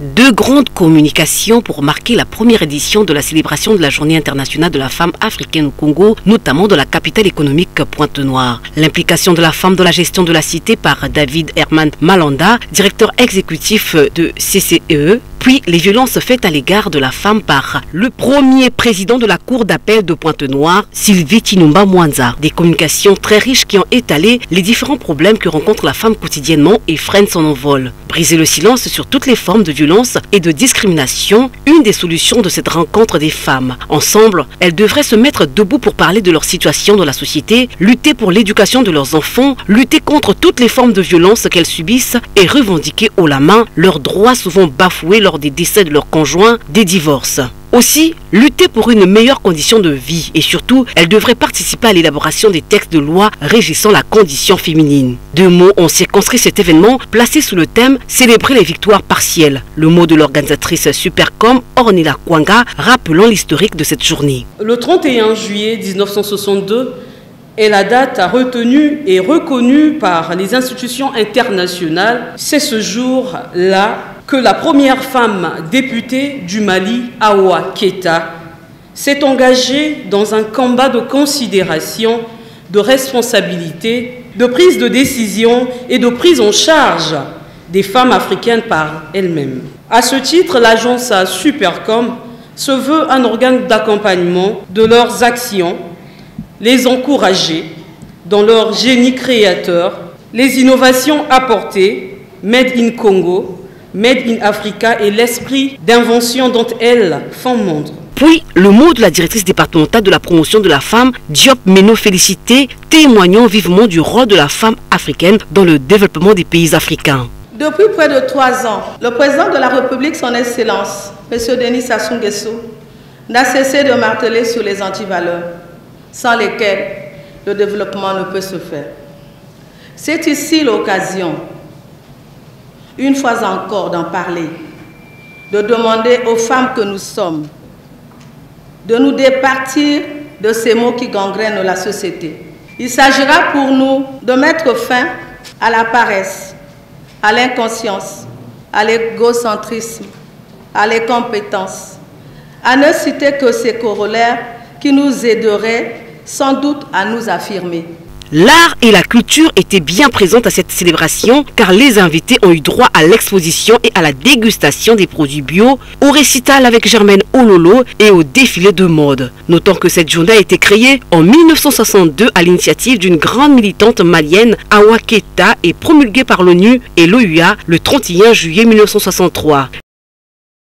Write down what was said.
Deux grandes communications pour marquer la première édition de la célébration de la Journée internationale de la femme africaine au Congo, notamment dans la capitale économique Pointe-Noire. L'implication de la femme dans la gestion de la cité par David Herman Malanda, directeur exécutif de CCE, puis les violences faites à l'égard de la femme par le premier président de la cour d'appel de Pointe-Noire, Sylvie Tinumba Mwanza. Des communications très riches qui ont étalé les différents problèmes que rencontre la femme quotidiennement et freinent son envol. Briser le silence sur toutes les formes de violence et de discrimination, une des solutions de cette rencontre des femmes. Ensemble, elles devraient se mettre debout pour parler de leur situation dans la société, lutter pour l'éducation de leurs enfants, lutter contre toutes les formes de violence qu'elles subissent et revendiquer haut la main leurs droits souvent bafoués lors des décès de leurs conjoints, des divorces. Aussi, lutter pour une meilleure condition de vie et surtout, elles devraient participer à l'élaboration des textes de loi régissant la condition féminine. Deux mots ont circonscrit cet événement placé sous le thème « Célébrer les victoires partielles ». Le mot de l'organisatrice Supercom, Ornella Kwanga, rappelant l'historique de cette journée. Le 31 juillet 1962 est la date retenue et reconnue par les institutions internationales. C'est ce jour-là que la première femme députée du Mali, Awa Keita, s'est engagée dans un combat de considération, de responsabilité, de prise de décision et de prise en charge des femmes africaines par elles-mêmes. À ce titre, l'agence Supercom se veut un organe d'accompagnement de leurs actions, les encourager dans leur génie créateur, les innovations apportées, Made in Congo, Made in Africa et l'esprit d'invention dont elles font montre. Puis, le mot de la directrice départementale de la promotion de la femme, Diop Meno Félicité, témoignant vivement du rôle de la femme africaine dans le développement des pays africains. Depuis près de 3 ans, le président de la République, son Excellence, M. Denis Sassou Nguesso, n'a cessé de marteler sur les antivaleurs, sans lesquelles le développement ne peut se faire. C'est ici l'occasion, une fois encore, d'en parler, de demander aux femmes que nous sommes de nous départir de ces mots qui gangrènent la société. Il s'agira pour nous de mettre fin à la paresse, à l'inconscience, à l'égocentrisme, à l'incompétence, à ne citer que ces corollaires qui nous aideraient sans doute à nous affirmer. L'art et la culture étaient bien présentes à cette célébration car les invités ont eu droit à l'exposition et à la dégustation des produits bio, au récital avec Germaine Ololo et au défilé de mode. Notons que cette journée a été créée en 1962 à l'initiative d'une grande militante malienne, Awa Keita, et promulguée par l'ONU et l'OUA le 31 juillet 1963.